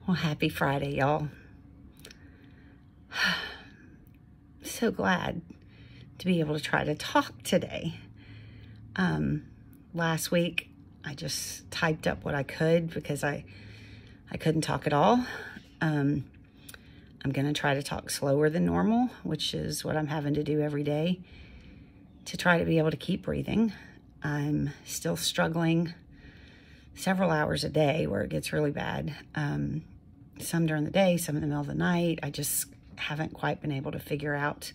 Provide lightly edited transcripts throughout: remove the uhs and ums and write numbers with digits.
Well, happy Friday, y'all. So glad to be able to try to talk today. Last week, I just typed up what I could because I couldn't talk at all. I'm going to try to talk slower than normal, which is what I'm having to do every day to try to be able to keep breathing. I'm still struggling several hours a day where it gets really bad. Some during the day, some in the middle of the night. I just haven't quite been able to figure out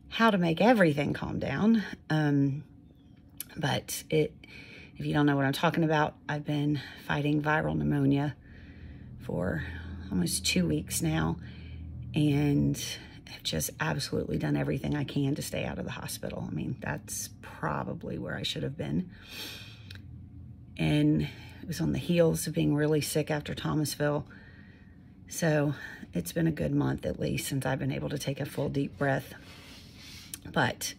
how to make everything calm down. But if you don't know what I'm talking about, I've been fighting viral pneumonia for almost 2 weeks now, and have just absolutely done everything I can to stay out of the hospital. I mean, that's probably where I should have been. And it was on the heels of being really sick after Thomasville. So it's been a good month at least since I've been able to take a full deep breath. But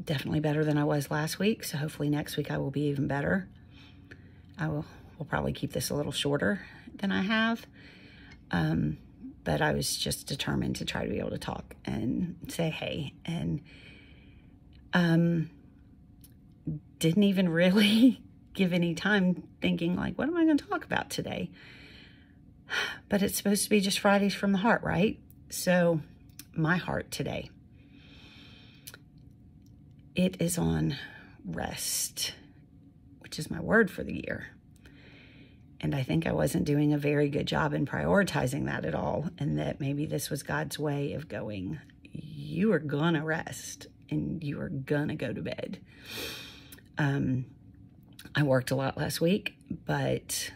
definitely better than I was last week. So hopefully next week I will be even better. We'll probably keep this a little shorter than I have. But I was just determined to try to be able to talk and say hey. And didn't even really give any time thinking like, what am I going to talk about today? But it's supposed to be just Fridays from the heart, right? So my heart today, it is on rest, which is my word for the year. And I think I wasn't doing a very good job in prioritizing that at all. And that maybe this was God's way of going, you are gonna rest and you are gonna go to bed. I worked a lot last week, but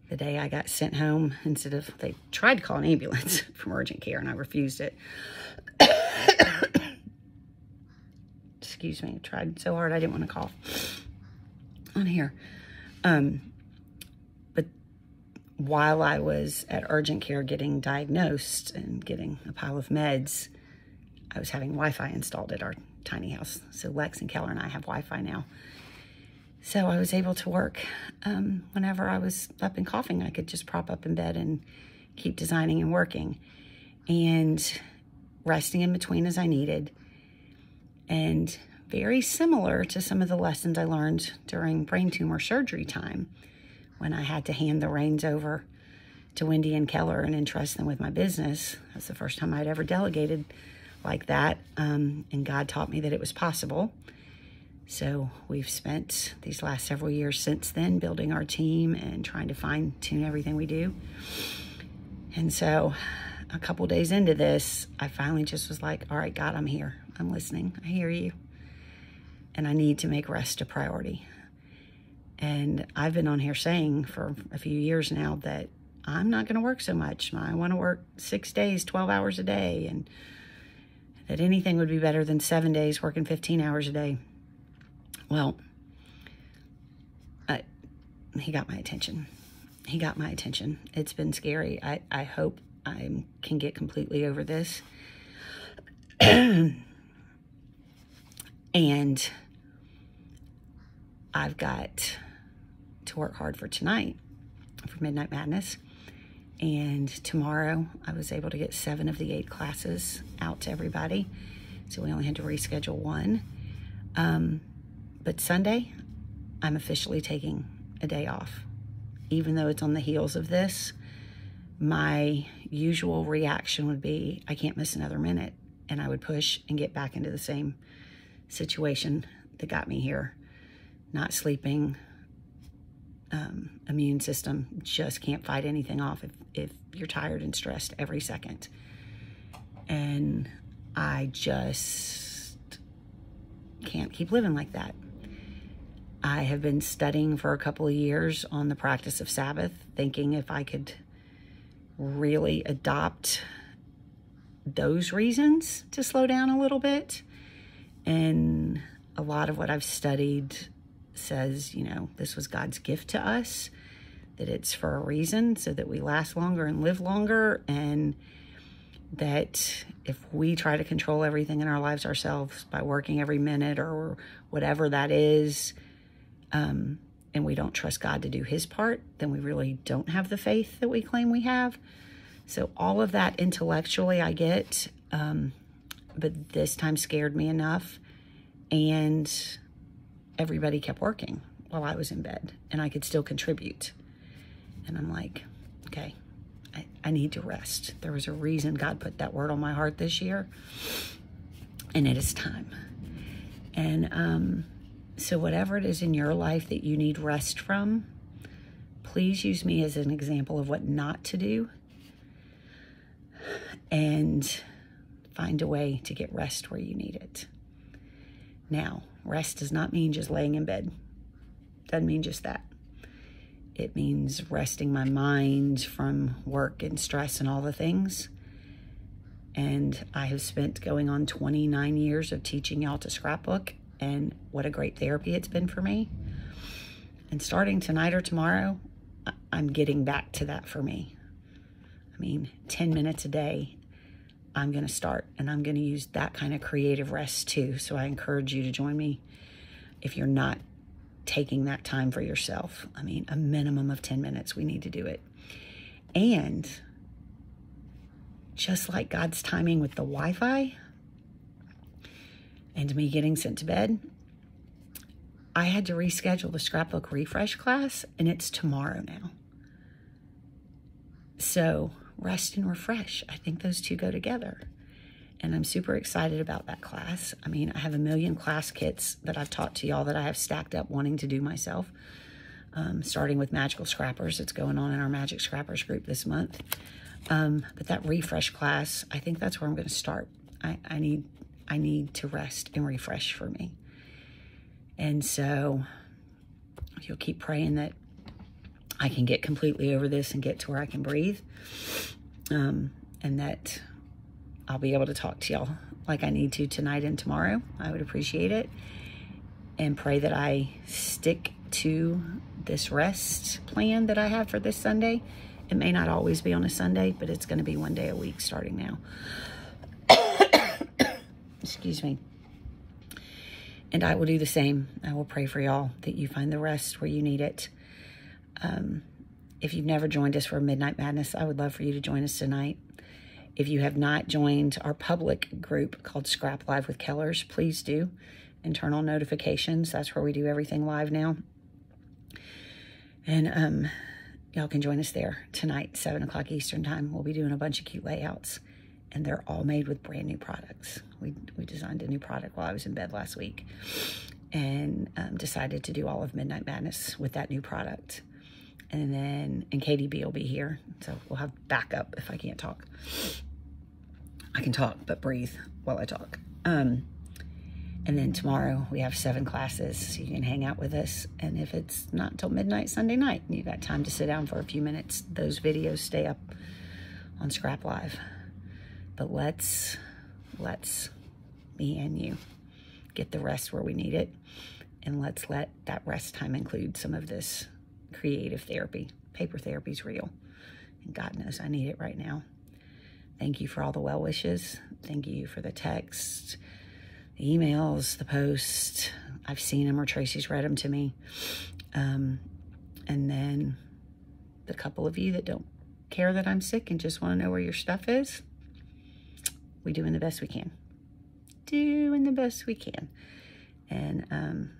the day I got sent home, they tried to call an ambulance from urgent care and I refused it. Excuse me, I tried so hard I didn't want to cough on here. But while I was at urgent care getting diagnosed and getting a pile of meds, I was having Wi-Fi installed at our tiny house. So Lex and Keller and I have Wi-Fi now. So I was able to work. Whenever I was up and coughing, I could just prop up in bed and keep designing and working and resting in between as I needed. And very similar to some of the lessons I learned during brain tumor surgery time when I had to hand the reins over to Wendy and Keller and entrust them with my business. That's the first time I'd ever delegated like that. And God taught me that it was possible. So we've spent these last several years since then building our team and trying to fine tune everything we do. And so a couple days into this, I finally just was like, all right, God, I'm here. I'm listening. I hear you. And I need to make rest a priority. And I've been on here saying for a few years now that I'm not going to work so much. I want to work 6 days, 12 hours a day, and that anything would be better than 7 days working 15 hours a day. Well, he got my attention. He got my attention. It's been scary. I hope I can get completely over this. And I've got to work hard for tonight, for Midnight Madness. And tomorrow I was able to get 7 of the 8 classes out to everybody. So we only had to reschedule 1. But Sunday, I'm officially taking a day off. Even though it's on the heels of this, my usual reaction would be, I can't miss another minute. And I would push and get back into the same situation that got me here. Not sleeping, immune system just can't fight anything off if you're tired and stressed every second. And I just can't keep living like that. I have been studying for a couple of years on the practice of Sabbath, thinking if I could really adopt those reasons to slow down a little bit. And a lot of what I've studied says, you know, this was God's gift to us, that it's for a reason so that we last longer and live longer, and that if we try to control everything in our lives ourselves by working every minute or whatever that is, and we don't trust God to do his part, then we really don't have the faith that we claim we have. So all of that intellectually I get, but this time scared me enough, and everybody kept working while I was in bed, and I could still contribute. And I'm like, okay, I need to rest. There was a reason God put that word on my heart this year, and it is time. And so whatever it is in your life that you need rest from, please use me as an example of what not to do, and find a way to get rest where you need it. Now, rest does not mean just laying in bed. Doesn't mean just that. It means resting my mind from work and stress and all the things. And I have spent going on 29 years of teaching y'all to scrapbook, and what a great therapy it's been for me. And starting tonight or tomorrow, I'm getting back to that for me. I mean, 10 minutes a day, I'm going to start, and I'm going to use that kind of creative rest too. So I encourage you to join me if you're not taking that time for yourself. I mean, a minimum of 10 minutes, we need to do it. And just like God's timing with the Wi-Fi and me getting sent to bed, I had to reschedule the scrapbook refresh class, and it's tomorrow now. So rest and refresh, I think those two go together. And I'm super excited about that class. I mean, I have a million class kits that I've taught to y'all that I have stacked up wanting to do myself. Starting with Magical Scrappers. It's going on in our Magic Scrappers group this month. But that refresh class, I think that's where I'm going to start. I need to rest and refresh for me. And so if you'll keep praying that I can get completely over this and get to where I can breathe, and that I'll be able to talk to y'all like I need to tonight and tomorrow, I would appreciate it. And pray that I stick to this rest plan that I have for this Sunday. It may not always be on a Sunday, but it's going to be one day a week starting now. Excuse me. And I will do the same. I will pray for y'all that you find the rest where you need it. If you've never joined us for Midnight Madness, I would love for you to join us tonight. If you have not joined our public group called Scrap Live with Kellers, please do. Internal notifications, that's where we do everything live now. And y'all can join us there tonight, 7 o'clock Eastern time. We'll be doing a bunch of cute layouts, and they're all made with brand new products. We designed a new product while I was in bed last week, and decided to do all of Midnight Madness with that new product. And KDB will be here, so we'll have backup if I can't talk. I can talk, but breathe while I talk. And then tomorrow we have 7 classes, so you can hang out with us. And if it's not until midnight Sunday night, and you got time to sit down for a few minutes, those videos stay up on Scrap Live. But let's, me and you, get the rest where we need it. And let's let that rest time include some of this creative therapy. Paper therapy's real. And God knows I need it right now. Thank you for all the well wishes. Thank you for the text, the emails, the posts. I've seen them, or Tracy's read them to me. And then the couple of you that don't care that I'm sick and just want to know where your stuff is. We doing the best we can. Doing the best we can. And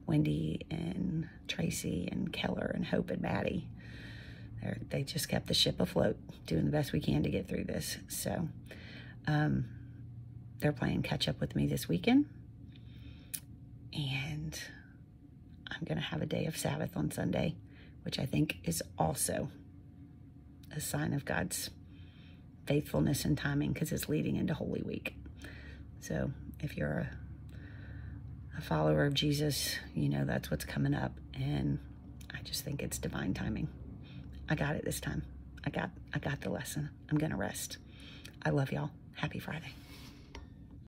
Wendy and Tracy and Keller and Hope and Maddie, they just kept the ship afloat, doing the best we can to get through this. So they're playing catch up with me this weekend. And I'm going to have a day of Sabbath on Sunday, which I think is also a sign of God's faithfulness and timing, because it's leading into Holy Week. So if you're a follower of Jesus, you know that's what's coming up. And I just think it's divine timing. I got it this time. I got the lesson. I'm going to rest. I love y'all. Happy Friday.